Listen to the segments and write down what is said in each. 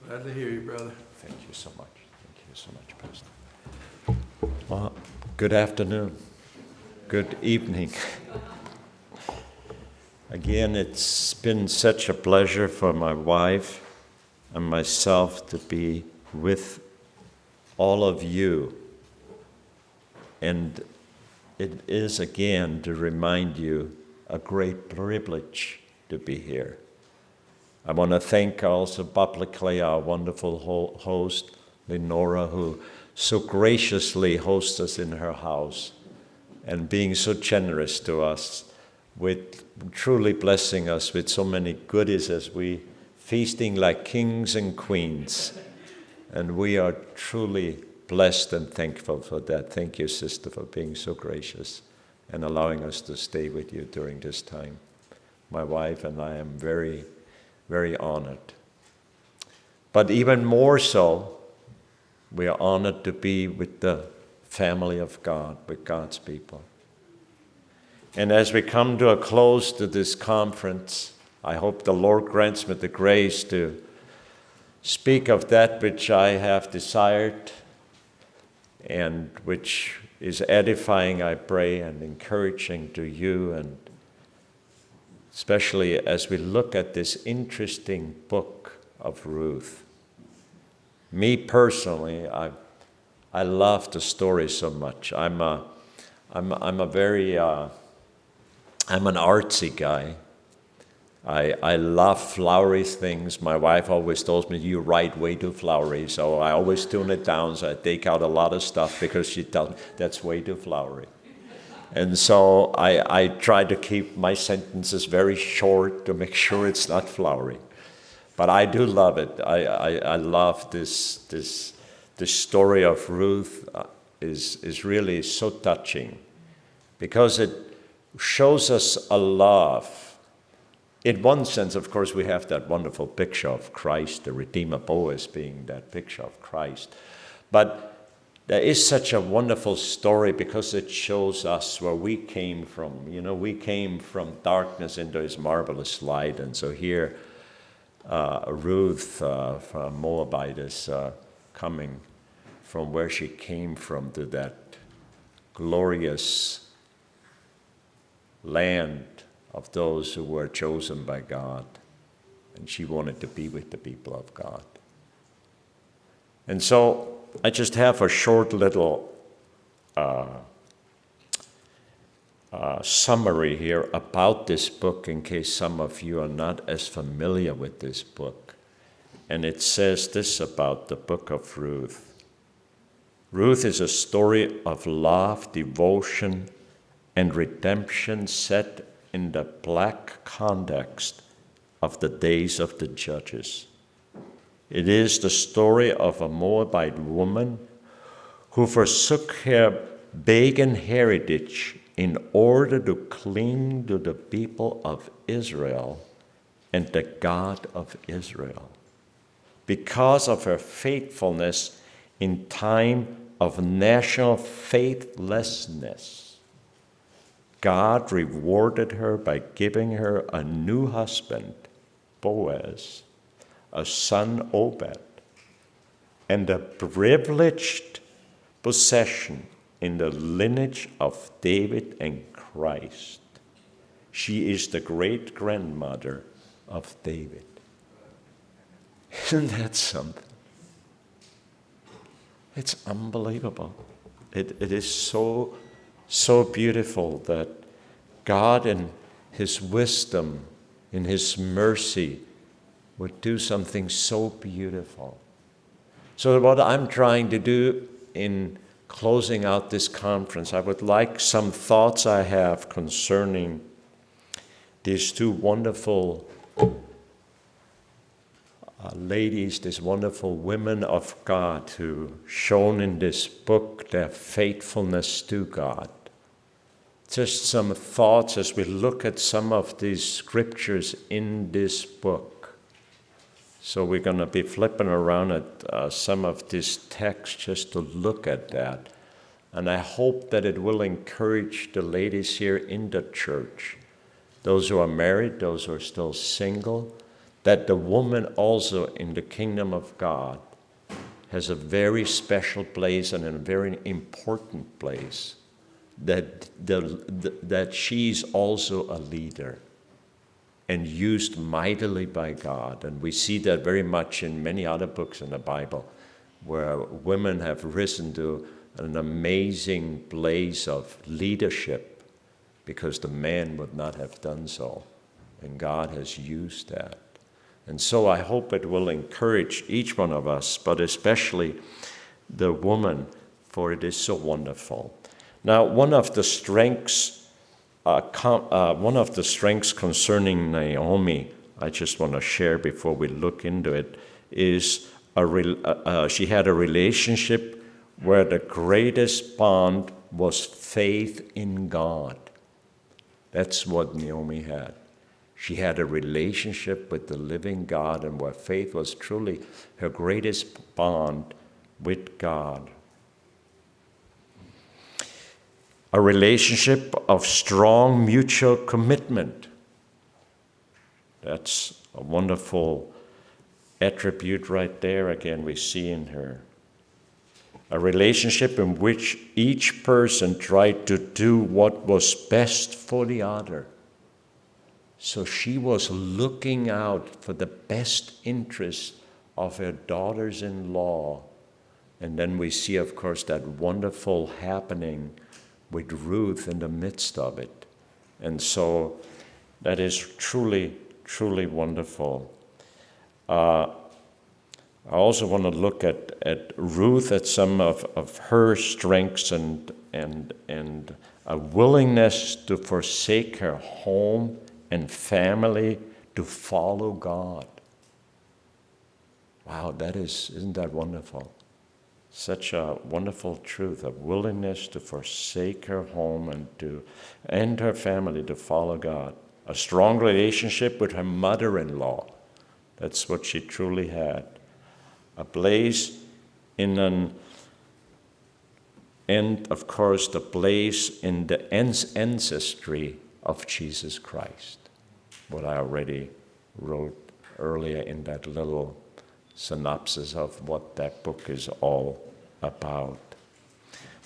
Glad to hear you, brother. Thank you so much. Thank you so much, Pastor. Well, good afternoon. Good evening. Again, it's been such a pleasure for my wife and myself to be with all of you. And it is, again, to remind you, a great privilege to be here. I want to thank also publicly our wonderful host, Lenora, who so graciously hosts us in her house and being so generous to us, with truly blessing us with so many goodies as we feasting like kings and queens. And we are truly blessed and thankful for that. Thank you, sister, for being so gracious and allowing us to stay with you during this time. My wife and I am very, very honored. But even more so, we are honored to be with the family of God, with God's people. And as we come to a close to this conference, I hope the Lord grants me the grace to speak of that which I have desired and which is edifying, I pray, and encouraging to you, and especially as we look at this interesting book of Ruth. Me personally, I love the story so much. I'm an artsy guy. I love flowery things. My wife always tells me, you write way too flowery, so I always tune it down, so I take out a lot of stuff because she tells me that's way too flowery. And so I try to keep my sentences very short to make sure it's not flowery. But I do love it. I love this story of Ruth is really so touching because it shows us a love. In one sense, of course, we have that wonderful picture of Christ, the Redeemer Boaz being that picture of Christ. But there is such a wonderful story because it shows us where we came from. You know, we came from darkness into his marvelous light. And so here, Ruth from Moabite is coming from where she came from to that glorious land of those who were chosen by God. And she wanted to be with the people of God. And so I just have a short little summary here about this book in case some of you are not as familiar with this book. And it says this about the book of Ruth. Ruth is a story of love, devotion, and redemption set in the black context of the days of the judges. It is the story of a Moabite woman who forsook her pagan heritage in order to cling to the people of Israel and the God of Israel. Because of her faithfulness in time of national faithlessness, God rewarded her by giving her a new husband, Boaz, a son, Obed, and a privileged possession in the lineage of David and Christ. She is the great-grandmother of David. Isn't that something? It's unbelievable. It is so beautiful that God in his wisdom, in his mercy, would do something so beautiful. So what I'm trying to do in closing out this conference, I would like some thoughts I have concerning these two wonderful ladies, these wonderful women of God who shown in this book their faithfulness to God. Just some thoughts as we look at some of these scriptures in this book. So we're going to be flipping around at some of this text just to look at that. And I hope that it will encourage the ladies here in the church, those who are married, those who are still single, that the woman also in the kingdom of God has a very special place and a very important place, that she's also a leader and used mightily by God. And we see that very much in many other books in the Bible, where women have risen to an amazing place of leadership because the man would not have done so. And God has used that. And so I hope it will encourage each one of us, but especially the woman, for it is so wonderful. Now, one of the strengths concerning Naomi, I just want to share before we look into it, is she had a relationship where the greatest bond was faith in God. That's what Naomi had. She had a relationship with the living God, and where faith was truly her greatest bond with God. A relationship of strong mutual commitment. That's a wonderful attribute right there again we see in her. A relationship in which each person tried to do what was best for the other. So she was looking out for the best interest of her daughters-in-law. And then we see, of course, that wonderful happening with Ruth in the midst of it. And so that is truly, truly wonderful. I also want to look at Ruth, at some of her strengths and a willingness to forsake her home and family to follow God. Wow, isn't that wonderful? Such a wonderful truth, a willingness to forsake her home and her family to follow God. A strong relationship with her mother-in-law. That's what she truly had. A place and of course the place in the ancestry of Jesus Christ. What I already wrote earlier in that little synopsis of what that book is all about.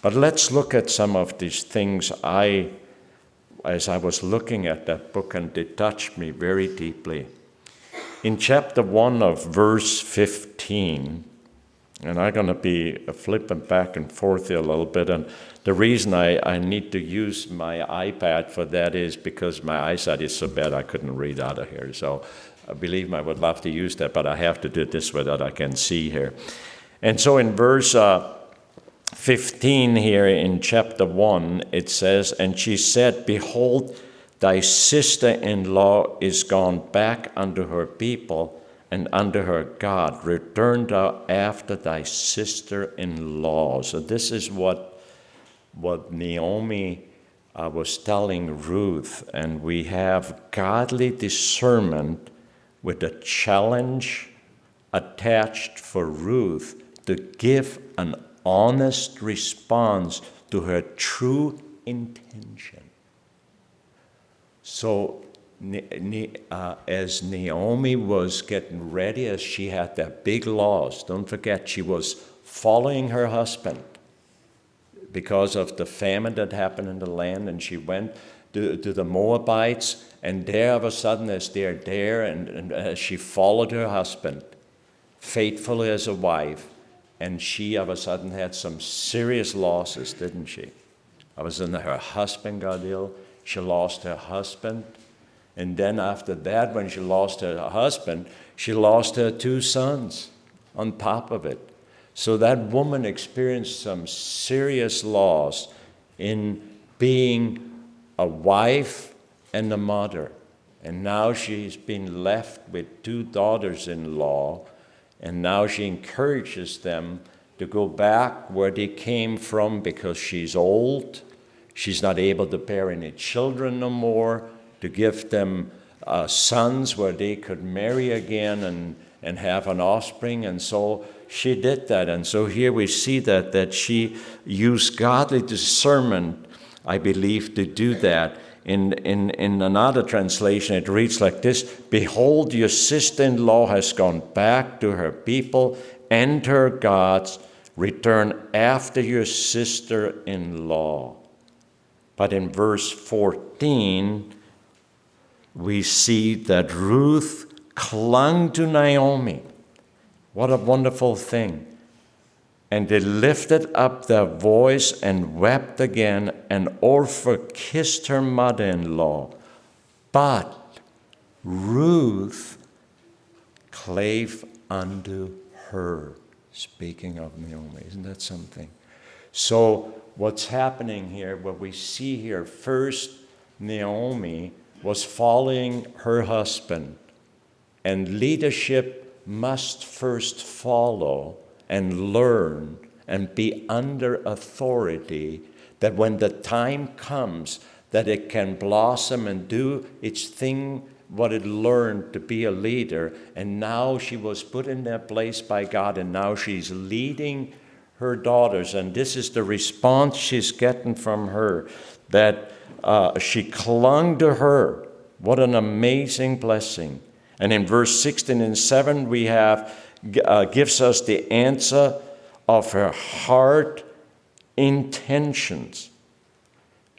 But let's look at some of these things as I was looking at that book, and they touched me very deeply. In chapter 1 of verse 15, and I'm going to be flipping back and forth here a little bit, and the reason I need to use my iPad for that is because my eyesight is so bad I couldn't read out of here. So believe me, I would love to use that, but I have to do it this way that I can see here. And so in verse 15 here in chapter 1, it says, "And she said, Behold, thy sister-in-law is gone back unto her people and unto her God. Return thou after thy sister-in-law." So this is what Naomi was telling Ruth, and we have godly discernment with a challenge attached for Ruth to give an honest response to her true intention. So as Naomi was getting ready, as she had that big loss, don't forget she was following her husband because of the famine that happened in the land, and she went to the Moabites, and there all of a sudden as they're there, and she followed her husband faithfully as a wife, and she all of a sudden had some serious losses, didn't she? All of a sudden her husband got ill, she lost her husband, and then after that, when she lost her husband, she lost her 2 sons on top of it. So that woman experienced some serious loss in being a wife and a mother. And now she's been left with 2 daughters-in-law, and now she encourages them to go back where they came from because she's old. She's not able to bear any children no more, to give them sons where they could marry again and have an offspring. And so she did that. And so here we see that she used godly discernment, I believe, to do that. In another translation, it reads like this: "Behold, your sister-in-law has gone back to her people and her gods. Return after your sister-in-law." But in verse 14, we see that Ruth clung to Naomi. What a wonderful thing. "And they lifted up their voice and wept again, and Orpah kissed her mother-in-law. But Ruth clave unto her." Speaking of Naomi, isn't that something? So what's happening here, what we see here, first Naomi was following her husband, and leadership must first follow and learn and be under authority, that when the time comes that it can blossom and do its thing, what it learned to be a leader. And now she was put in that place by God, and now she's leading her daughters. And this is the response she's getting from her, that she clung to her. What an amazing blessing. And in verse 16 and 7, we have gives us the answer of her heart intentions.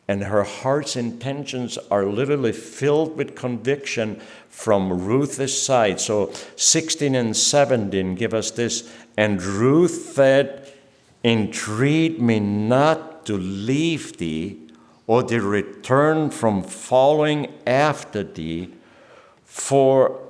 And her heart's intentions are literally filled with conviction from Ruth's side. So 16 and 17 give us this: "And Ruth said, Entreat me not to leave thee, or to return from following after thee, for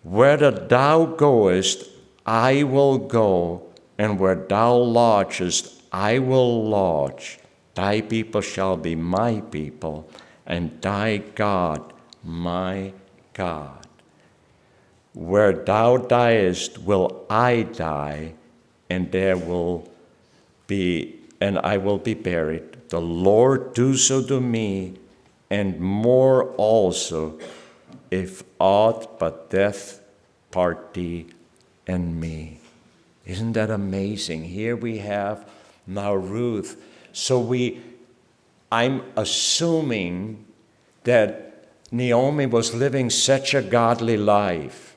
whither thou goest, I will go, and where thou lodgest, I will lodge. Thy people shall be my people, and thy God my God. Where thou diest will I die, and I will be buried. The Lord do so to me, and more also, if aught but death part thee and me." Isn't that amazing? Here we have now Ruth. So I'm assuming that Naomi was living such a godly life,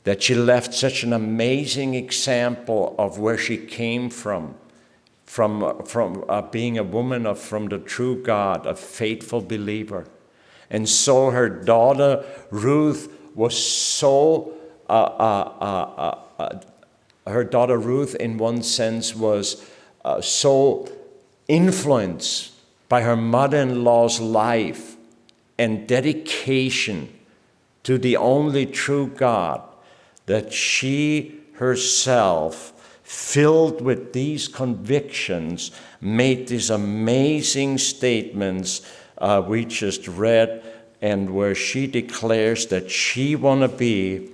that she left such an amazing example of where she came from being a woman from the true God, a faithful believer. And so her daughter Ruth was so, her daughter Ruth in one sense was so influenced by her mother-in-law's life and dedication to the only true God, that she herself, filled with these convictions, made these amazing statements we just read, and where she declares that she want to be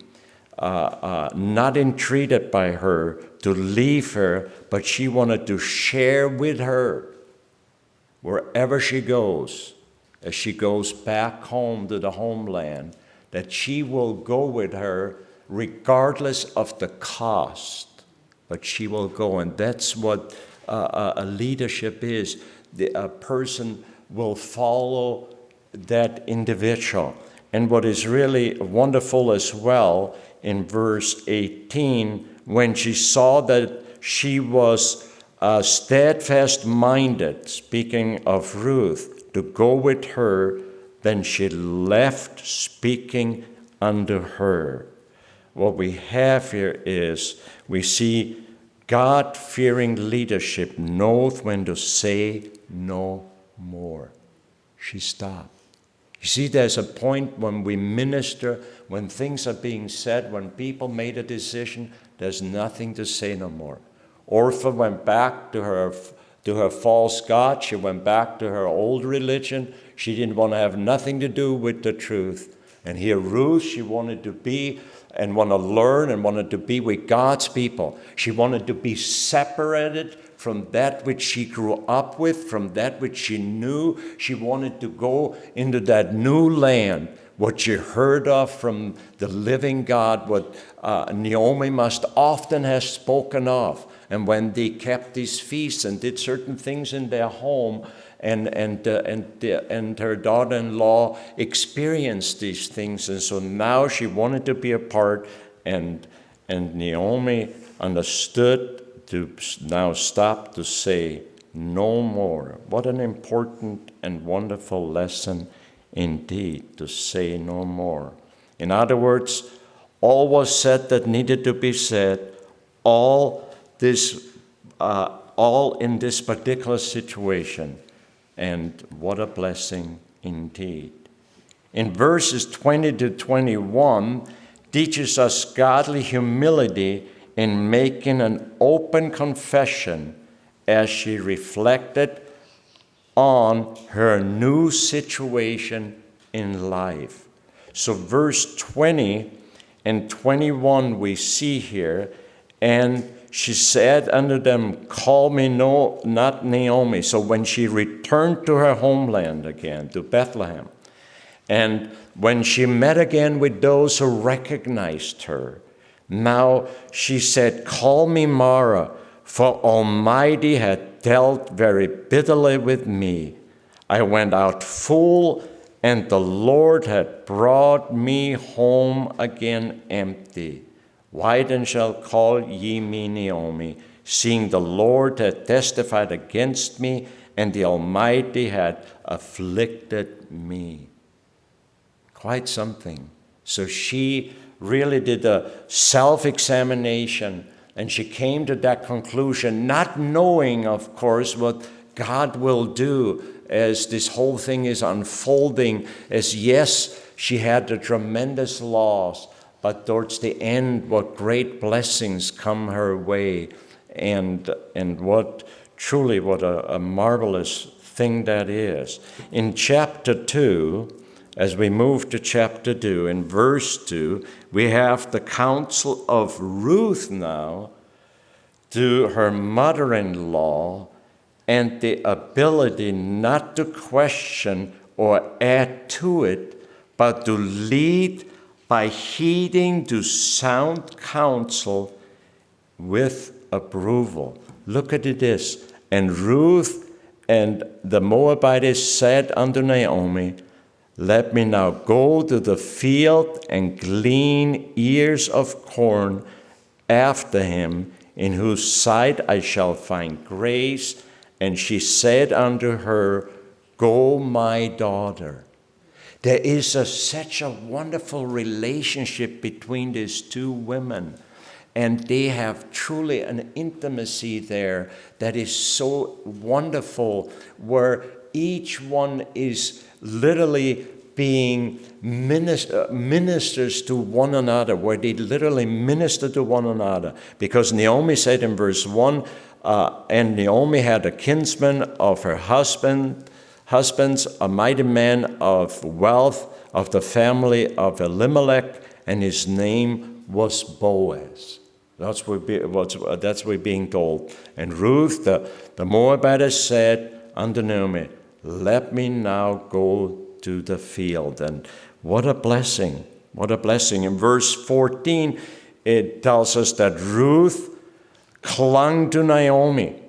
not entreated by her to leave her, but she wanted to share with her wherever she goes, as she goes back home to the homeland, that she will go with her regardless of the cost, but she will go. And that's what a leadership is. A person will follow that individual. And what is really wonderful as well, in verse 18, when she saw that she was steadfast-minded, speaking of Ruth, to go with her, then she left speaking unto her. What we have here is, we see God-fearing leadership knows when to say no more. She stopped. You see, there's a point when we minister, when things are being said, when people made a decision, there's nothing to say no more. Orpah went back to her false god. She went back to her old religion. She didn't want to have nothing to do with the truth. And here Ruth, she wanted to be and want to learn and wanted to be with God's people. She wanted to be separated from that which she grew up with, from that which she knew. She wanted to go into that new land, what she heard of from the living God, what Naomi must often have spoken of. and when they kept these feasts and did certain things in their home, and her daughter-in-law experienced these things, and so now she wanted to be a part, and Naomi understood to now stop to say no more. What an important and wonderful lesson indeed, to say no more. In other words, all was said that needed to be said, all in this particular situation. And what a blessing indeed. In verses 20 to 21, teaches us godly humility in making an open confession as she reflected on her new situation in life. So verse 20 and 21 we see here, and she said unto them, call me not Naomi. So when she returned to her homeland again, to Bethlehem, and when she met again with those who recognized her, now she said, call me Mara, for Almighty had dealt very bitterly with me. I went out full, and the Lord had brought me home again empty. Why then shall call ye me Naomi, seeing the Lord had testified against me, and the Almighty had afflicted me? Quite something. So she really did a self-examination, and she came to that conclusion, not knowing, of course, what God will do as this whole thing is unfolding, as yes, she had the tremendous loss, but towards the end, what great blessings come her way, and what a marvelous thing that is. In chapter 2, as we move to chapter 2, in verse 2, we have the counsel of Ruth now to her mother-in-law, and the ability not to question or add to it, but to lead by heeding to sound counsel with approval. Look at this. And Ruth and the Moabitess said unto Naomi, let me now go to the field and glean ears of corn after him, in whose sight I shall find grace. And she said unto her, go, my daughter. There is such a wonderful relationship between these two women, and they have truly an intimacy there that is so wonderful, where each one is literally being ministers to one another, where they literally minister to one another. Because Naomi said in verse 1, and Naomi had a kinsman of her husband's, a mighty man of wealth of the family of Elimelech, and his name was Boaz. That's what we're being told. And Ruth, the Moabitess, said unto Naomi, let me now go to the field. And what a blessing, what a blessing. In verse 14, it tells us that Ruth clung to Naomi,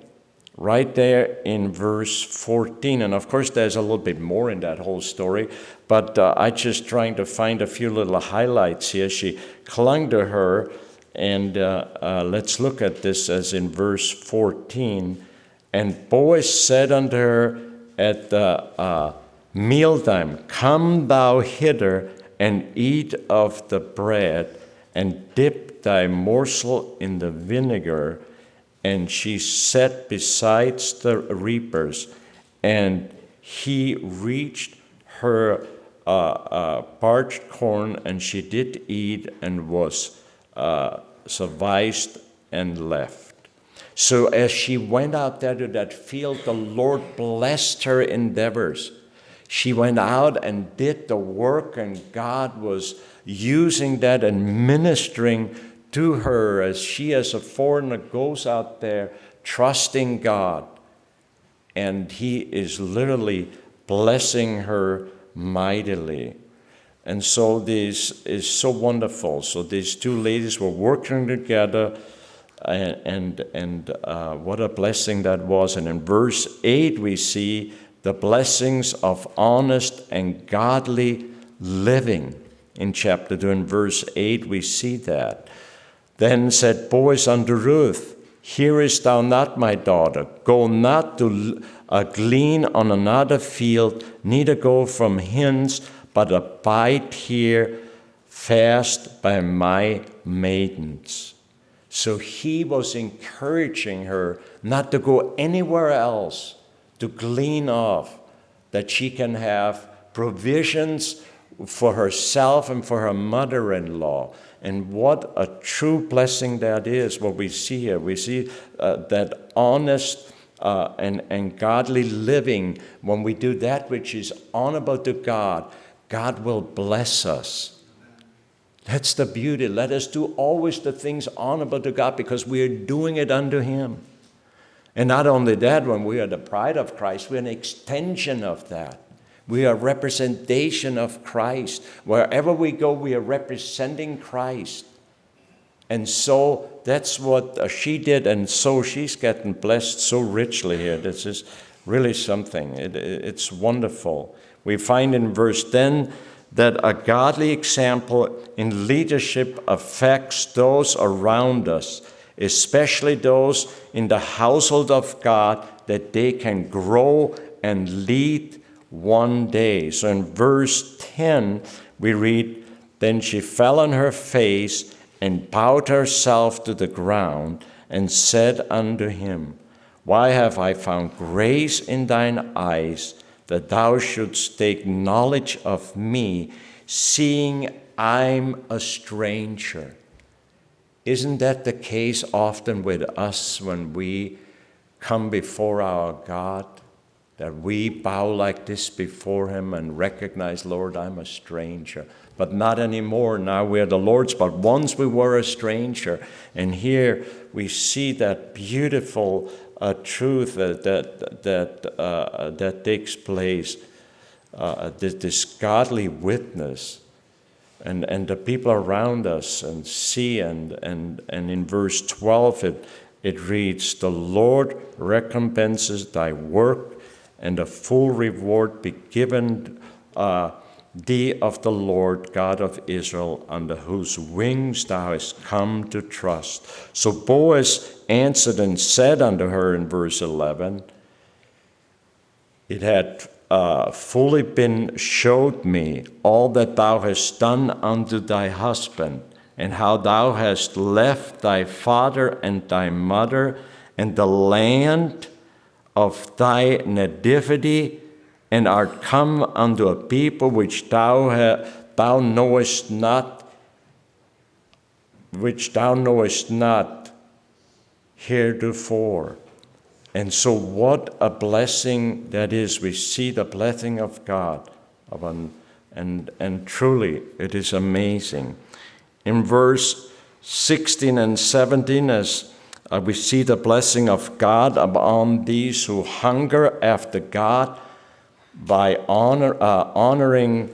right there in verse 14. And of course, there's a little bit more in that whole story, but I'm just trying to find a few little highlights here. She clung to her, and let's look at this as in verse 14. And Boaz said unto her at the mealtime, come thou hither and eat of the bread, and dip thy morsel in the vinegar. And she sat beside the reapers, and he reached her parched corn, and she did eat, and was sufficed and left. So as she went out there to that field, the Lord blessed her endeavors. She went out and did the work, and God was using that and ministering to her as she, as a foreigner, goes out there trusting God. And he is literally blessing her mightily. And so this is so wonderful. So these two ladies were working together what a blessing that was. And in verse 8 we see the blessings of honest and godly living. In chapter 2, in verse 8, we see that. Then said Boaz unto Ruth, Hearest thou not, my daughter? Go not to glean on another field, neither go from hence, but abide here fast by my maidens. So he was encouraging her not to go anywhere else, to glean off, that she can have provisions for herself and for her mother-in-law. And what a true blessing that is, what we see here. We see that honest and godly living. When we do that which is honorable to God, God will bless us. That's the beauty. Let us do always the things honorable to God because we are doing it unto Him. And not only that, when we are the bride of Christ, we're an extension of that. We are a representation of Christ. Wherever we go, we are representing Christ. And so that's what she did, and so she's getting blessed so richly here. This is really something. It's wonderful. We find in verse 10 that a godly example in leadership affects those around us, especially those in the household of God, that they can grow and lead one day. So in verse 10, we read, Then she fell on her face and bowed herself to the ground and said unto him, Why have I found grace in thine eyes, that thou shouldst take knowledge of me, seeing I'm a stranger? Isn't that the case often with us when we come before our God? That we bow like this before Him and recognize, Lord, I'm a stranger. But not anymore. Now we're the Lord's. But once we were a stranger. And here we see that beautiful truth that takes place. This godly witness. And the people around us and see. And in verse 12 it reads, The Lord recompenses thy work, and a full reward be given thee of the Lord God of Israel, under whose wings thou hast come to trust. So Boaz answered and said unto her in verse 11, It had fully been showed me all that thou hast done unto thy husband, and how thou hast left thy father and thy mother, and the land of thy nativity, and art come unto a people which thou knowest not, heretofore. And so what a blessing that is. We see the blessing of God, and truly it is amazing. In verse 16 and 17, as we see the blessing of God upon these who hunger after God by honoring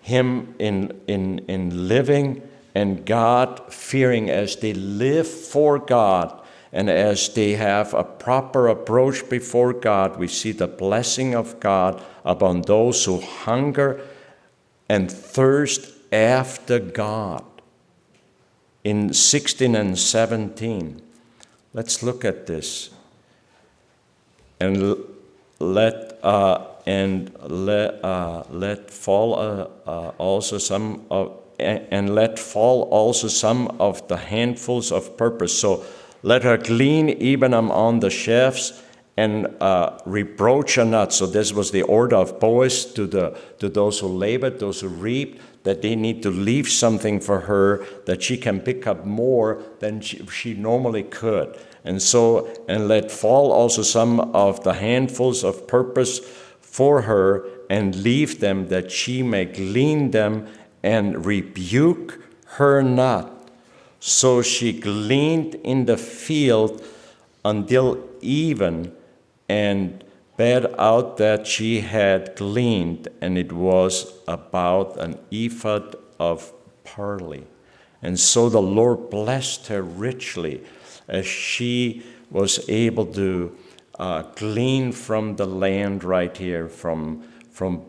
Him in living and God fearing as they live for God and as they have a proper approach before God. We see the blessing of God upon those who hunger and thirst after God. In 16 and 17. Let's look at this, and let fall also some of the handfuls of purpose. So let her glean even among the shafts, and reproach her not. So this was the order of Boaz to those who labored, those who reaped, that they need to leave something for her, that she can pick up more than she normally could. And let fall also some of the handfuls of purpose for her, and leave them, that she may glean them, and rebuke her not. So she gleaned in the field until even, and bade out that she had gleaned, and it was about an ephod of barley. And so the Lord blessed her richly. as she was able to glean from the land right here, from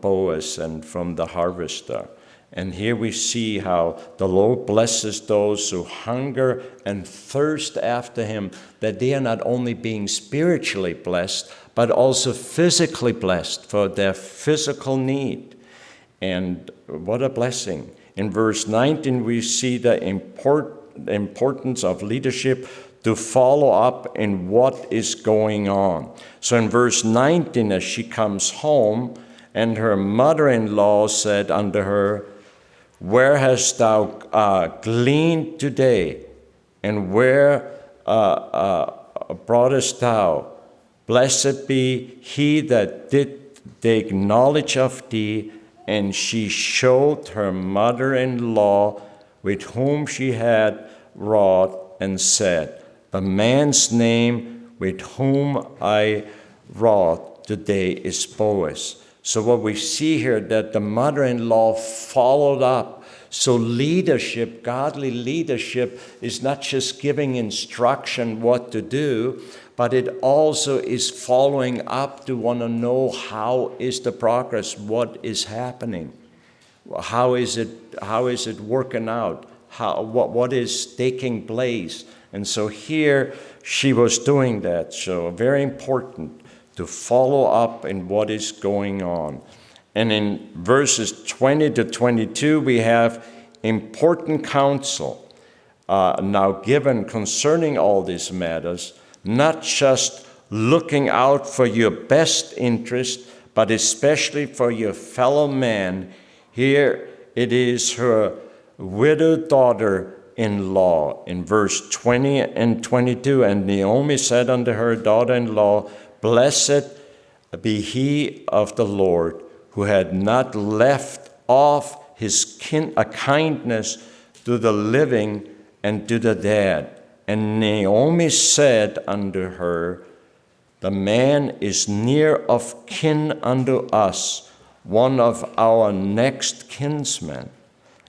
Boaz and from the harvester. And here we see how the Lord blesses those who hunger and thirst after him, that they are not only being spiritually blessed, but also physically blessed for their physical need. And what a blessing. In verse 19, we see the importance of leadership to follow up in what is going on. So in verse 19, as she comes home, and her mother-in-law said unto her, Where hast thou gleaned today? And where broughtest thou? Blessed be he that did take knowledge of thee. And she showed her mother-in-law with whom she had wrought, and said, The man's name with whom I wrought today is Boaz. So what we see here, that the mother-in-law followed up. So leadership, godly leadership, is not just giving instruction what to do, but it also is following up to want to know how is the progress, what is happening, how is it working out, what is taking place. And so here she was doing that. So very important to follow up in what is going on. And in verses 20 to 22, we have important counsel now given concerning all these matters, not just looking out for your best interest, but especially for your fellow man. Here it is her widowed daughter-in-law in verse 20 and 22. And Naomi said unto her daughter-in-law, Blessed be he of the Lord, who had not left off his kindness to the living and to the dead. And Naomi said unto her, The man is near of kin unto us, one of our next kinsmen.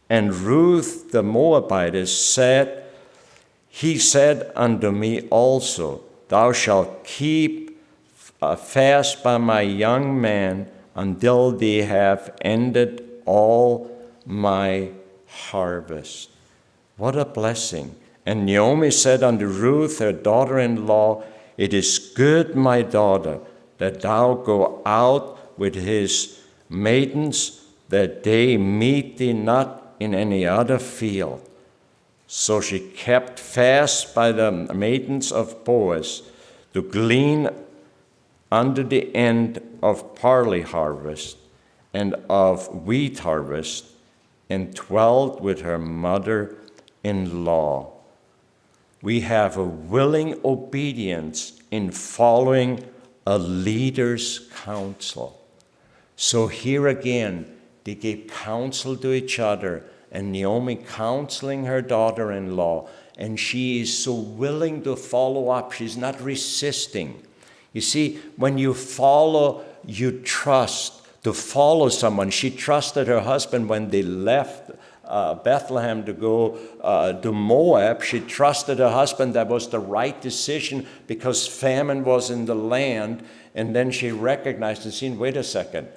And Ruth the Moabitess said, He said unto me also, Thou shalt keep fast by my young man until they have ended all my harvest. What a blessing. And Naomi said unto Ruth, her daughter-in-law, It is good, my daughter, that thou go out with his maidens, that they meet thee not in any other field. So she kept fast by the maidens of Boaz to glean unto the end of barley harvest and of wheat harvest, and dwelt with her mother-in-law. We have a willing obedience in following a leader's counsel. So here again, they gave counsel to each other, and Naomi counseling her daughter-in-law, and she is so willing to follow up. She's not resisting. You see, when you follow, you trust. To follow someone, she trusted her husband when they left Bethlehem to go to Moab. She trusted her husband that was the right decision because famine was in the land. And then she recognized and seen, wait a second,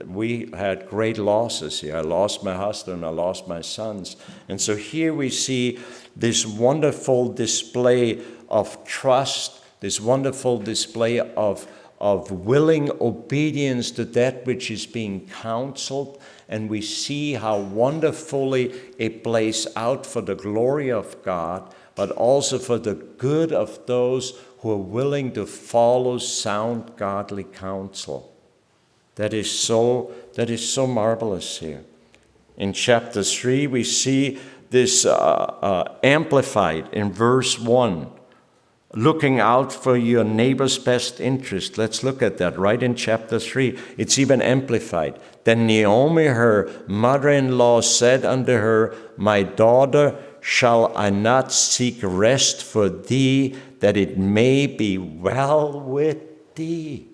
we had great losses here. I lost my husband, I lost my sons. And so here we see this wonderful display of trust, this wonderful display of willing obedience to that which is being counseled. And we see how wonderfully it plays out for the glory of God, but also for the good of those who are willing to follow sound godly counsel. That is so marvelous here. In chapter 3, we see this amplified in verse 1. Looking out for your neighbor's best interest. Let's look at that right in chapter 3. It's even amplified. Then Naomi, her mother-in-law, said unto her, My daughter, shall I not seek rest for thee, that it may be well with thee?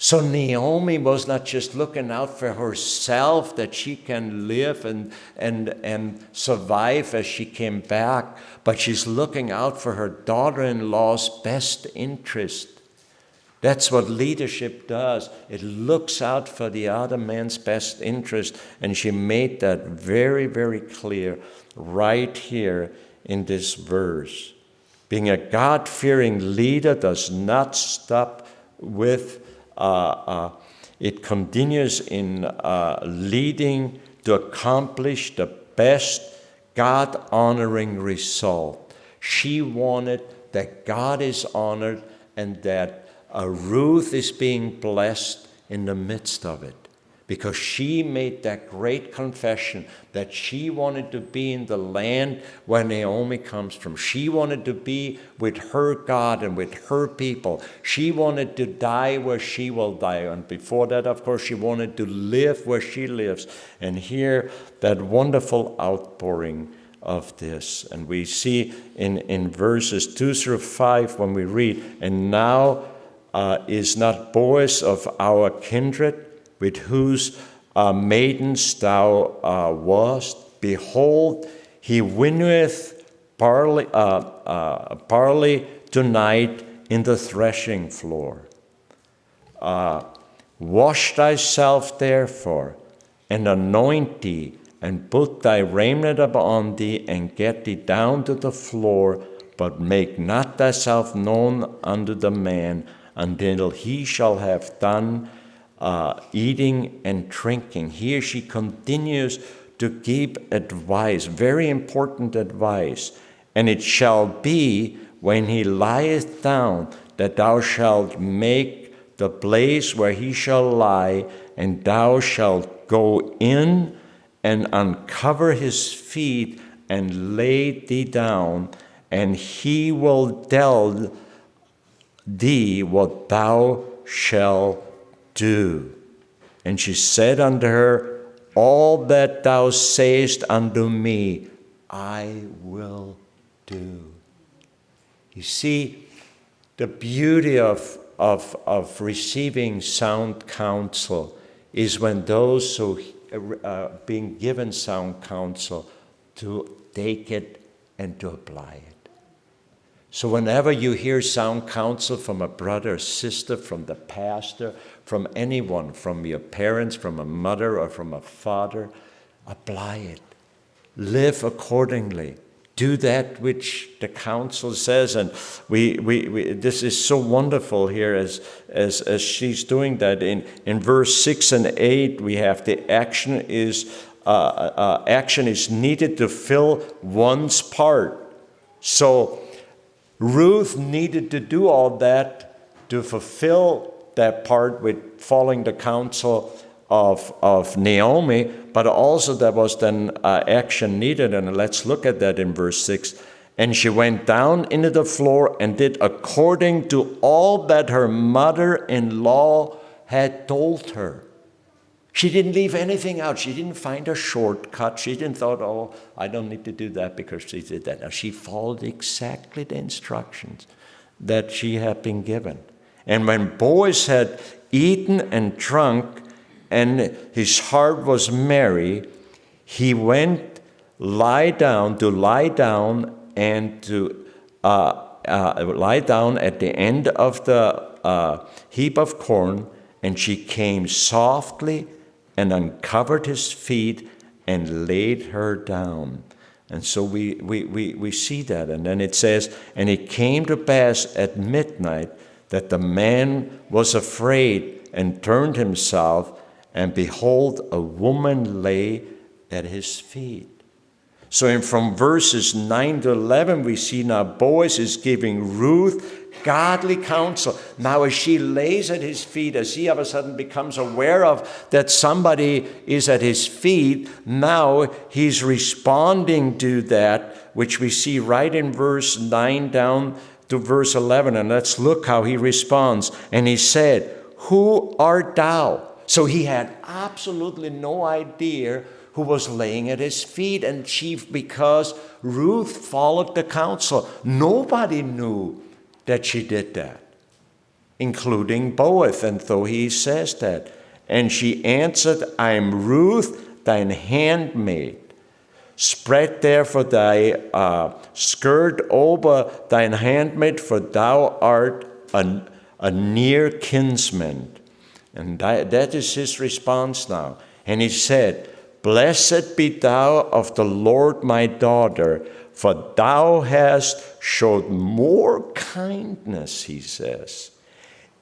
So Naomi was not just looking out for herself that she can live and survive as she came back, but she's looking out for her daughter-in-law's best interest. That's what leadership does. It looks out for the other man's best interest, and she made that very, very clear right here in this verse. Being a God-fearing leader does not stop with it continues in leading to accomplish the best God-honoring result. She wanted that God is honored and that Ruth is being blessed in the midst of it, because she made that great confession that she wanted to be in the land where Naomi comes from. She wanted to be with her God and with her people. She wanted to die where she will die. And before that, of course, she wanted to live where she lives. And here, that wonderful outpouring of this. And we see in verses 2 through 5 when we read, and now is not Boaz of our kindred, with whose maidens thou wast? Behold, he winnoweth barley tonight in the threshing floor. Wash thyself therefore, and anoint thee, and put thy raiment upon thee, and get thee down to the floor, but make not thyself known unto the man, until he shall have done eating and drinking. Here she continues to give advice, very important advice. And it shall be, when he lieth down, that thou shalt make the place where he shall lie, and thou shalt go in and uncover his feet, and lay thee down, and he will tell thee what thou shalt do. And she said unto her, all that thou sayest unto me, I will do. You see, the beauty of receiving sound counsel is when those who are being given sound counsel to take it and to apply it. So whenever you hear sound counsel from a brother or sister, from the pastor, from anyone, from your parents, from a mother or from a father, apply it. Live accordingly. Do that which the counsel says. And we this is so wonderful here as she's doing that. In verse 6 and 8, we have the action is needed to fill one's part. So Ruth needed to do all that to fulfill that part with following the counsel of Naomi, but also there was then action needed. And let's look at that in verse 6. And she went down into the floor and did according to all that her mother-in-law had told her. She didn't leave anything out. She didn't find a shortcut. She didn't thought, oh, I don't need to do that because she did that. Now, she followed exactly the instructions that she had been given. And when Boaz had eaten and drunk, and his heart was merry, he went lie down and to lie down at the end of the heap of corn, and she came softly and uncovered his feet and laid her down. And so we see that. And then it says, and it came to pass at midnight that the man was afraid and turned himself, and behold, a woman lay at his feet. So from verses 9 to 11, we see now Boaz is giving Ruth godly counsel. Now as she lays at his feet, as he all of a sudden becomes aware of that somebody is at his feet, now he's responding to that, which we see right in verse 9 down to verse 11. And let's look how he responds. And he said, who art thou? So he had absolutely no idea who was laying at his feet. And because Ruth followed the counsel, nobody knew that she did that. including Boaz, and though he says that. And she answered, I am Ruth, thine handmaid. Spread therefore thy skirt over thine handmaid, for thou art a near kinsman. And that is his response now. And he said, Blessed be thou of the Lord, my daughter, for thou hast showed more kindness, he says,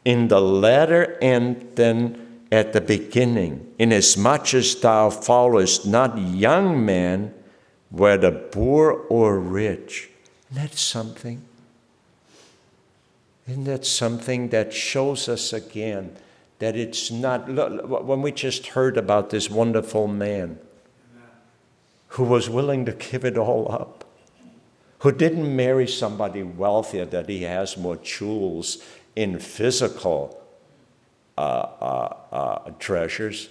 in the latter end than at the beginning, inasmuch as thou followest not young men, whether poor or rich. Isn't that something? Isn't that something that shows us again that it's not, when we just heard about this wonderful man who was willing to give it all up, who didn't marry somebody wealthier that he has more jewels in physical treasures,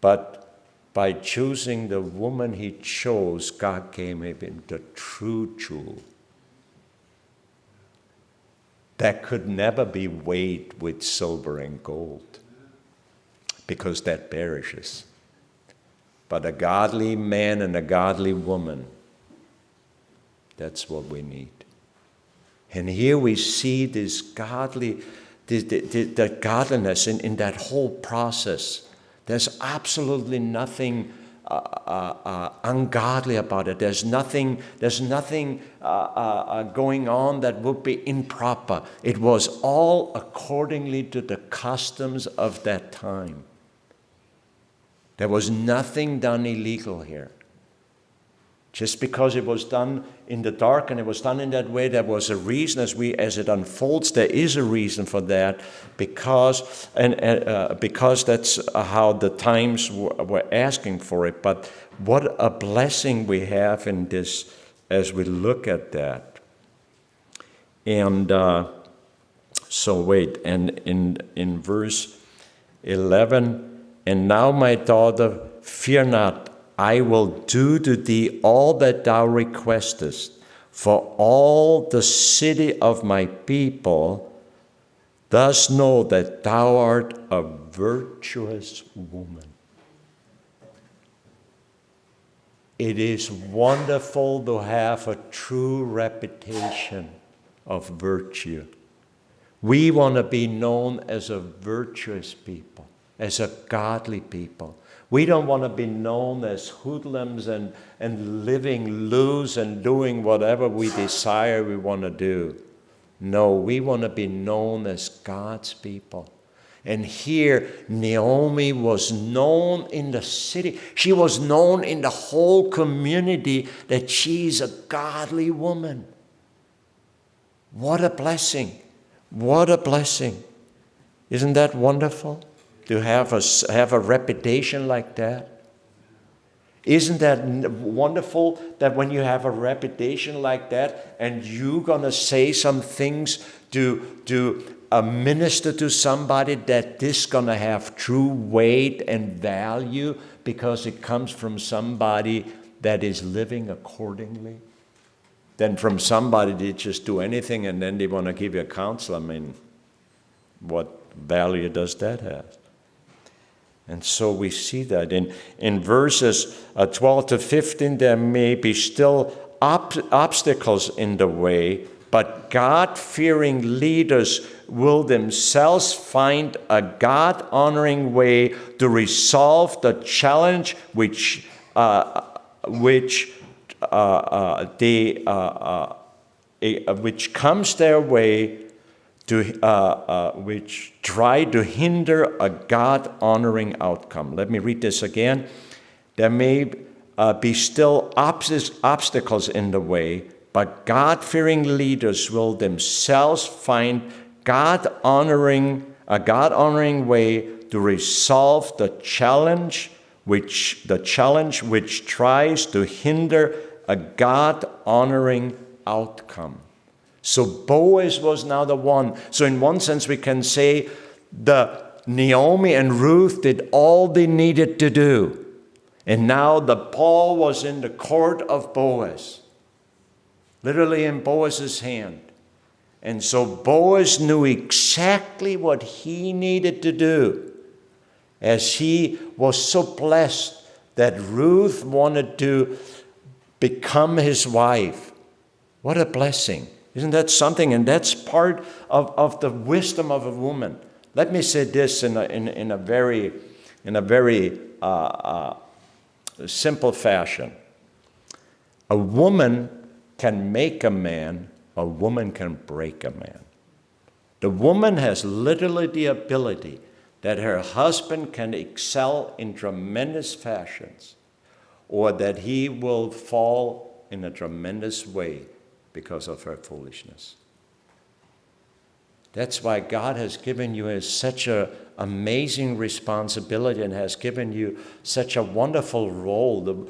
but by choosing the woman he chose, God gave him the true jewel that could never be weighed with silver and gold, because that perishes. But a godly man and a godly woman, that's what we need. And here we see this godly, the godliness in that whole process. There's absolutely nothing ungodly about it. There's nothing going on that would be improper. It was all accordingly to the customs of that time. There was nothing done illegal here. Just because it was done in the dark and it was done in that way, there was a reason. As it unfolds, there is a reason for that, because that's how the times were asking for it. But what a blessing we have in this as we look at that. And in verse 11, and now my daughter, fear not, I will do to thee all that thou requestest, for all the city of my people does know that thou art a virtuous woman. It is wonderful to have a true reputation of virtue. We want to be known as a virtuous people, as a godly people. We don't want to be known as hoodlums and living loose and doing whatever we desire we want to do. No, we want to be known as God's people. And here, Naomi was known in the city. She was known in the whole community that she's a godly woman. What a blessing. What a blessing. Isn't that wonderful? To have a reputation like that? Isn't that wonderful that when you have a reputation like that and you're going to say some things to minister to somebody, that this going to have true weight and value because it comes from somebody that is living accordingly, than from somebody that just do anything and then they want to give you a counsel? I mean, what value does that have? And so we see that in verses 12 to 15, there may be still obstacles in the way, but God-fearing leaders will themselves find a God-honoring way to resolve the challenge which comes their way, which try to hinder a God-honoring outcome. Let me read this again. There may be still obstacles in the way, but God-fearing leaders will themselves find a God-honoring way to resolve the challenge which tries to hinder a God-honoring outcome. So Boaz was now the one. So in one sense we can say the Naomi and Ruth did all they needed to do. And now the ball was in the court of Boaz. Literally in Boaz's hand. And so Boaz knew exactly what he needed to do, as he was so blessed that Ruth wanted to become his wife. What a blessing. Isn't that something? And that's part of the wisdom of a woman. Let me say this in a very simple fashion. A woman can make a man, a woman can break a man. The woman has literally the ability that her husband can excel in tremendous fashions, or that he will fall in a tremendous way because of her foolishness. That's why God has given you such an amazing responsibility and has given you such a wonderful role.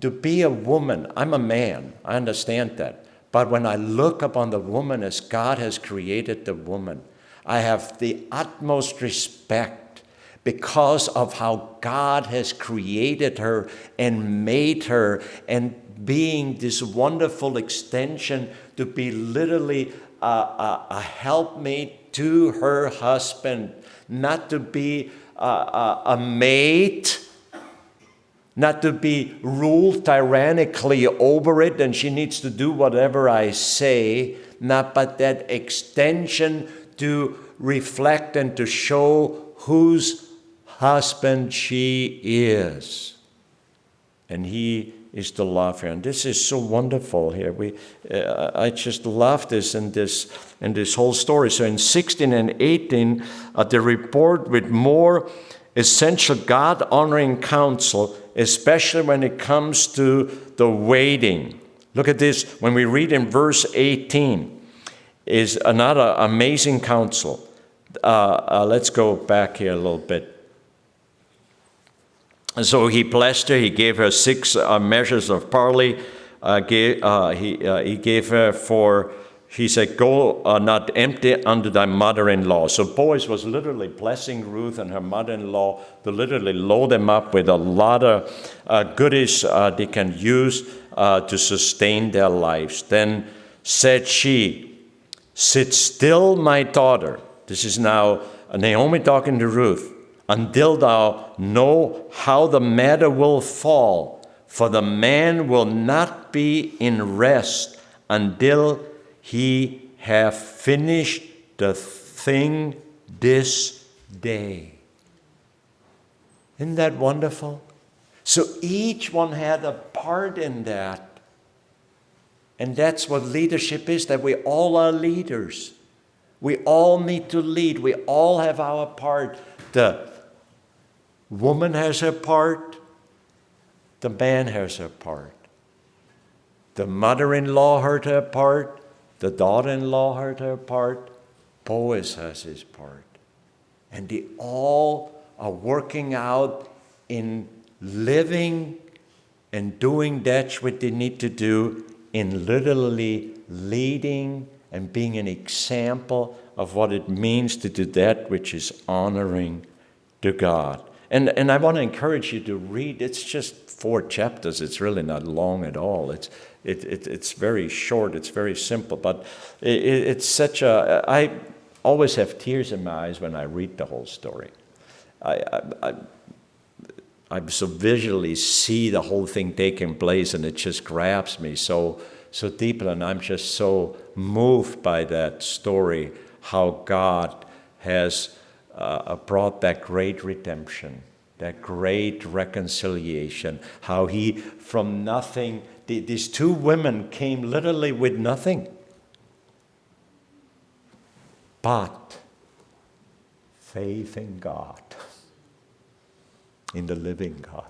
To be a woman, I'm a man, I understand that. But when I look upon the woman as God has created the woman, I have the utmost respect because of how God has created her and made her, and being this wonderful extension to be literally a helpmate to her husband, not to be a mate, not to be ruled tyrannically over it, and she needs to do whatever I say, not but that extension to reflect and to show whose husband she is. And he is to love her. And this is so wonderful here. I just love this in this whole story. So in 16 and 18, the report with more essential God-honoring counsel, especially when it comes to the waiting. Look at this. When we read in verse 18, is another amazing counsel. Let's go back here a little bit. And so he blessed her. He gave her 6 measures of barley. He gave her for, he said, go not empty unto thy mother-in-law. So Boaz was literally blessing Ruth and her mother-in-law to literally load them up with a lot of goodies they can use to sustain their lives. Then said she, sit still, my daughter. This is now Naomi talking to Ruth. Until thou know how the matter will fall, for the man will not be in rest until he have finished the thing this day. Isn't that wonderful? So each one had a part in that. And that's what leadership is, that we all are leaders. We all need to lead. We all have our part. The woman has her part. The man has her part. The mother-in-law had her part. The daughter-in-law had her part. Boaz has his part. And they all are working out in living and doing that what they need to do, in literally leading and being an example of what it means to do that which is honoring to God. And I want to encourage you to read. It's just 4 chapters. It's really not long at all. It's very short. It's very simple. But it's such a... I always have tears in my eyes when I read the whole story. I so visually see the whole thing taking place, and it just grabs me so deeply. And I'm just so moved by that story, how God has brought that great redemption, that great reconciliation, how he from nothing, these 2 women came literally with nothing, but faith in God, in the living God,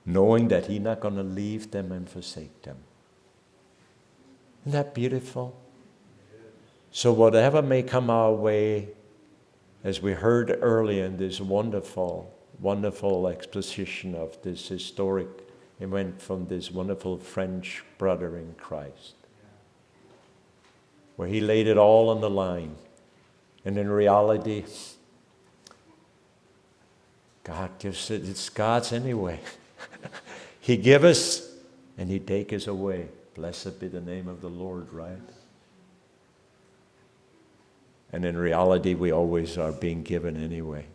knowing that he's not going to leave them and forsake them. Isn't that beautiful? So whatever may come our way, as we heard earlier in this wonderful, wonderful exposition of this historic, it went from this wonderful French brother in Christ, where he laid it all on the line. And in reality, God gives it. It's God's anyway. He gives us and he takes us away. Blessed be the name of the Lord, right? And in reality, we always are being given anyway.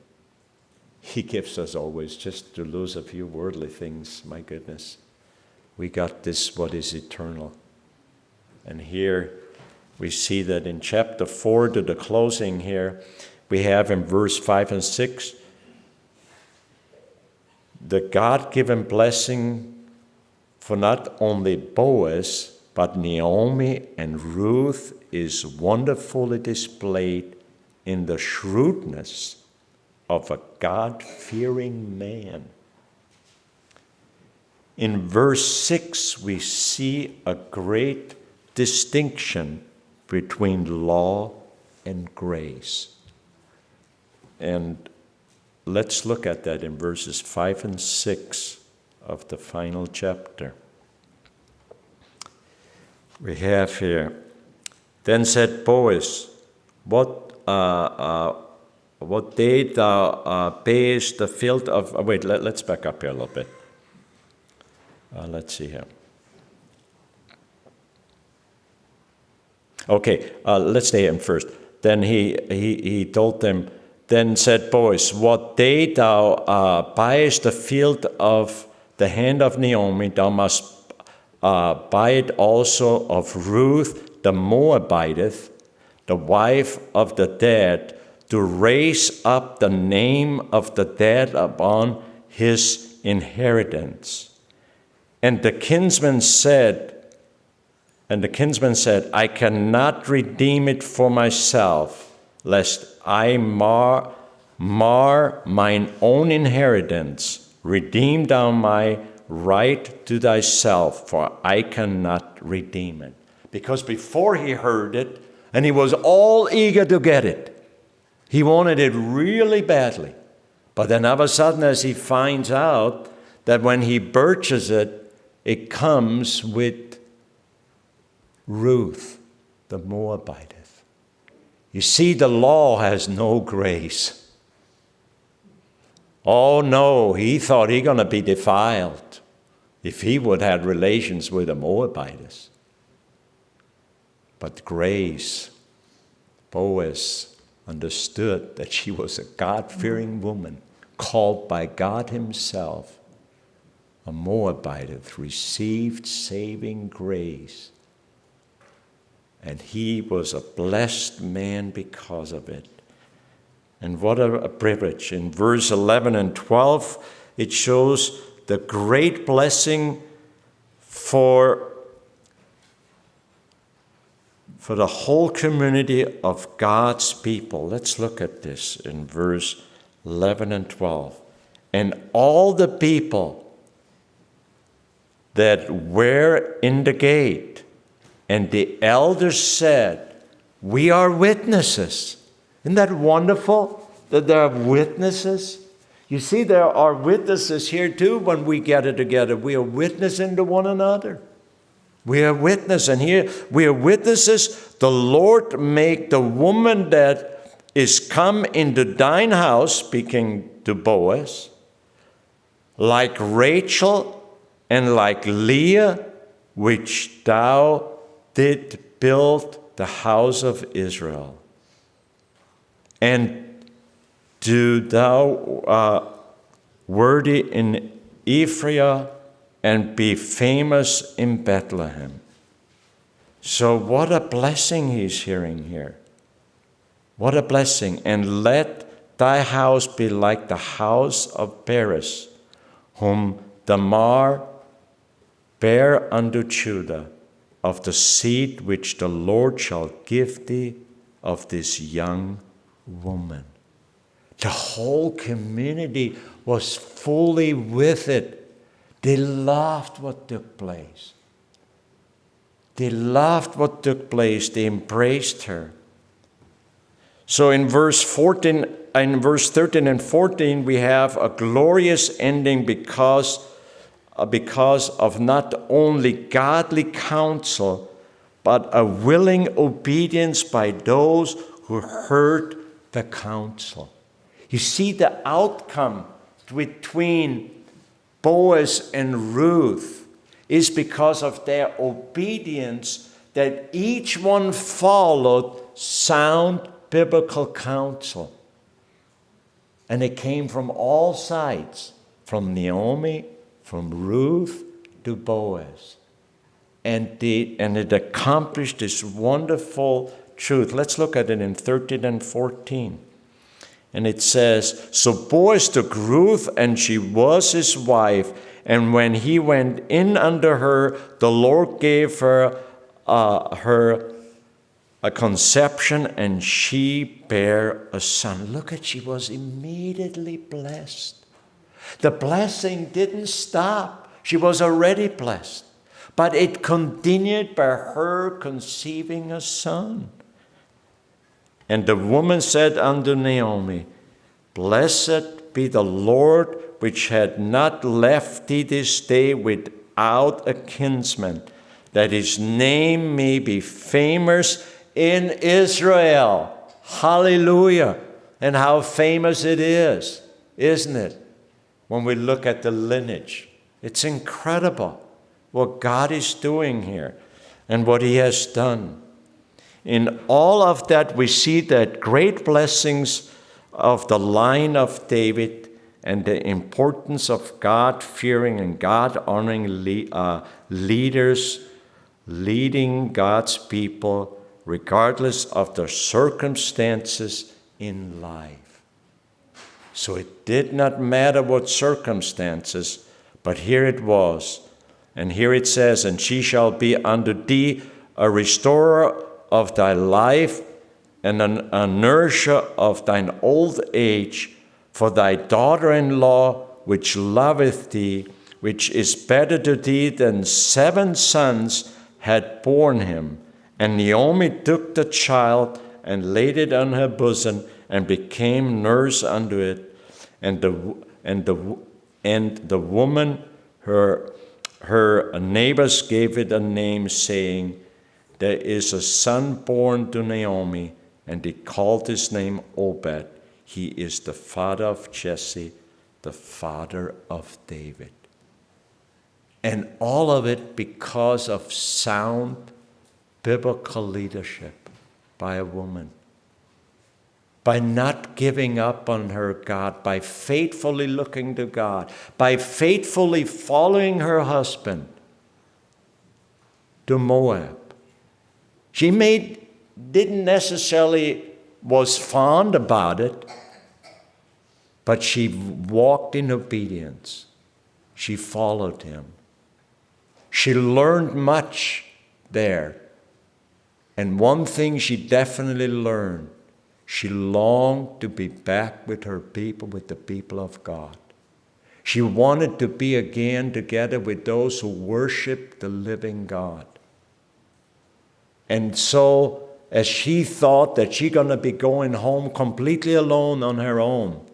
He gives us always, just to lose a few worldly things, my goodness. We got this, what is eternal. And here we see that in chapter 4 to the closing here, we have in verse 5 and 6, the God-given blessing for not only Boaz, but Naomi and Ruth is wonderfully displayed in the shrewdness of a God-fearing man. In verse 6, we see a great distinction between law and grace. And let's look at that in verses 5 and 6 of the final chapter. We have here, then said Boaz, what day thou payest the field of... wait, let's back up here a little bit. Let's see here. Okay, let's stay in first. Then he told them, then said Boaz, what day thou buyest the field of the hand of Naomi, thou must buy it also of Ruth the Moabitess, the wife of the dead, to raise up the name of the dead upon his inheritance. And the kinsman said, I cannot redeem it for myself, lest I mar mine own inheritance. Redeem thou my right to thyself, for I cannot redeem it. Because before he heard it, and he was all eager to get it, he wanted it really badly. But then all of a sudden, as he finds out that when he purchases it, it comes with Ruth, the Moabitess. You see, the law has no grace. Oh no, he thought he going to be defiled if he would have relations with a Moabitess. But grace, Boaz understood that she was a God-fearing woman, called by God himself. A Moabitess received saving grace. And he was a blessed man because of it. And what a privilege. In verse 11 and 12, it shows the great blessing for the whole community of God's people. Let's look at this in verse 11 and 12. And all the people that were in the gate, and the elders said, we are witnesses. Isn't that wonderful that there are witnesses? You see, there are witnesses here too when we gather together. We are witnessing to one another. We are witnesses, and here we are witnesses. The Lord make the woman that is come into thine house, speaking to Boaz, like Rachel and like Leah, which thou did build the house of Israel. And do thou worthy in Ephraim and be famous in Bethlehem. So what a blessing he's hearing here. What a blessing. And let thy house be like the house of Perez, whom Tamar bare unto Judah, of the seed which the Lord shall give thee of this young woman. The whole community was fully with it. They loved what took place. They loved what took place. They embraced her. So in verse 13 and 14, we have a glorious ending because of not only godly counsel, but a willing obedience by those who heard the counsel. You see the outcome between Boaz and Ruth is because of their obedience, that each one followed sound biblical counsel. And it came from all sides, from Naomi, from Ruth to Boaz. And it accomplished this wonderful truth. Let's look at it in 13 and 14. And it says, so Boaz took Ruth, and she was his wife. And when he went in unto her, the Lord gave her a conception, and she bare a son. Look at, she was immediately blessed. The blessing didn't stop. She was already blessed. But it continued by her conceiving a son. And the woman said unto Naomi, blessed be the Lord, which had not left thee this day without a kinsman, that his name may be famous in Israel. Hallelujah. And how famous it is, isn't it? When we look at the lineage, it's incredible what God is doing here and what he has done. In all of that, we see that great blessings of the line of David and the importance of God-fearing and God-honoring leaders leading God's people regardless of their circumstances in life. So it did not matter what circumstances, but here it was. And here it says, and she shall be unto thee a restorer of thy life, and a nourisher of thine old age, for thy daughter-in-law, which loveth thee, which is better to thee than 7 sons, had borne him. And Naomi took the child and laid it on her bosom, and became nurse unto it. And the woman, her neighbors, gave it a name, saying, there is a son born to Naomi, and he called his name Obed. He is the father of Jesse, the father of David. And all of it because of sound biblical leadership by a woman. By not giving up on her God, by faithfully looking to God, by faithfully following her husband to Moab. She didn't necessarily was fond about it, but she walked in obedience. She followed him. She learned much there. And one thing she definitely learned, she longed to be back with her people, with the people of God. She wanted to be again together with those who worship the living God. And so, as she thought that she's going to be going home completely alone on her own,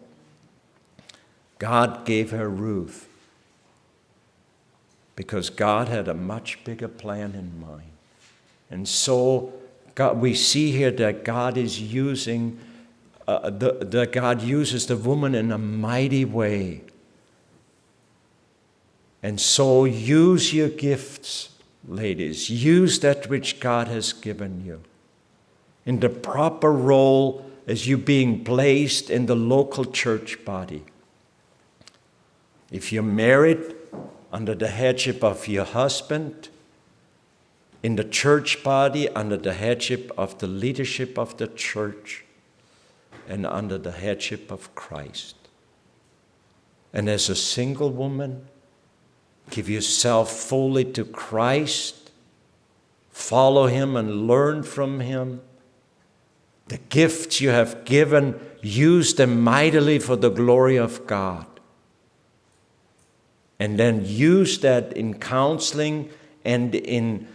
God gave her Ruth, because God had a much bigger plan in mind. And so we see here that God is using, God uses the woman in a mighty way. And so use your gifts, ladies. Use that which God has given you in the proper role as you being placed in the local church body. If you're married, under the headship of your husband, in the church body, under the headship of the leadership of the church, and under the headship of Christ. And as a single woman, give yourself fully to Christ, follow him and learn from him. The gifts you have given, use them mightily for the glory of God. And then use that in counseling and in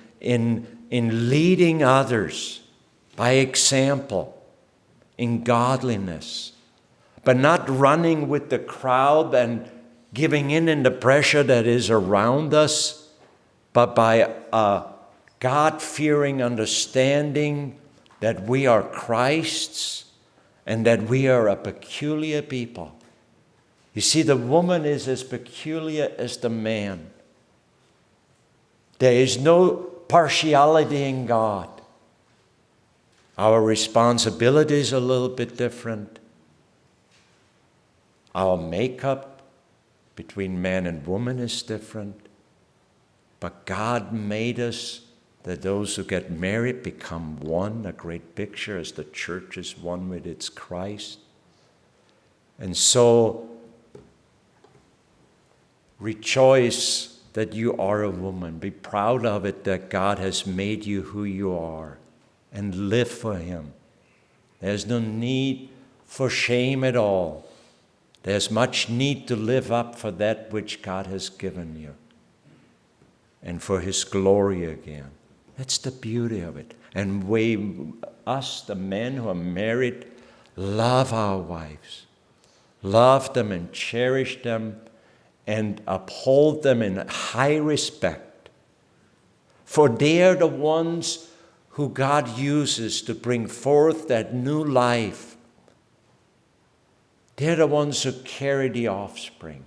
leading others by example, in godliness, but not running with the crowd and giving in the pressure that is around us, but by a God-fearing understanding that we are Christ's and that we are a peculiar people. You see, the woman is as peculiar as the man. There is no partiality in God. Our responsibility is a little bit different. Our makeup between man and woman is different. But God made us that those who get married become one, a great picture as the church is one with its Christ. And so, rejoice that you are a woman. Be proud of it that God has made you who you are, and live for Him. There's no need for shame at all. There's much need to live up for that which God has given you, and for His glory again. That's the beauty of it. And us, the men who are married, love our wives. Love them and cherish them and uphold them in high respect. For they are the ones who God uses to bring forth that new life. They're the ones who carry the offspring.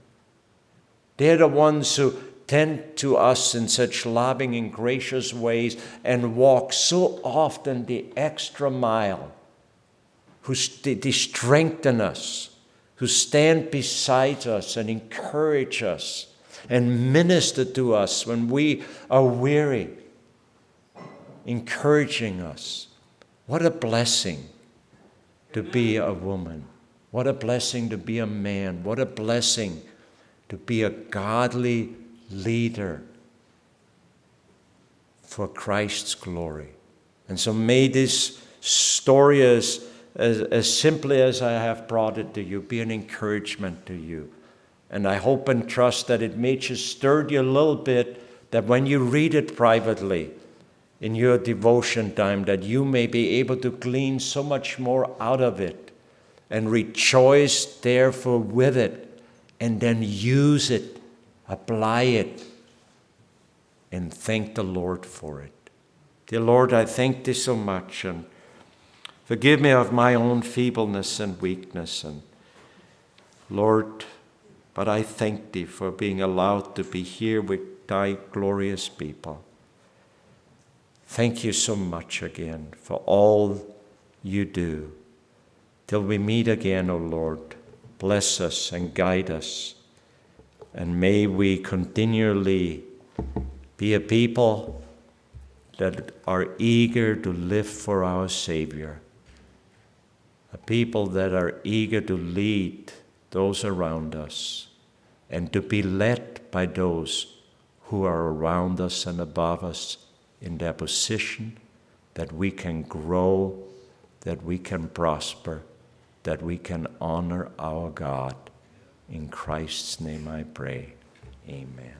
They're the ones who tend to us in such loving and gracious ways and walk so often the extra mile, they strengthen us, who stand beside us and encourage us and minister to us when we are weary, encouraging us. What a blessing to be a woman. What a blessing to be a man. What a blessing to be a godly leader for Christ's glory. And so may this story, as simply as I have brought it to you, be an encouragement to you. And I hope and trust that it may just stir you a little bit, that when you read it privately in your devotion time, that you may be able to glean so much more out of it and rejoice therefore with it, and then use it, apply it, and thank the Lord for it. Dear Lord, I thank Thee so much, and forgive me of my own feebleness and weakness. And Lord, but I thank Thee for being allowed to be here with Thy glorious people. Thank You so much again for all You do. Till we meet again, O Lord, bless us and guide us. And may we continually be a people that are eager to live for our Savior. A people that are eager to lead those around us and to be led by those who are around us and above us in their position, that we can grow, that we can prosper, that we can honor our God. In Christ's name I pray. Amen.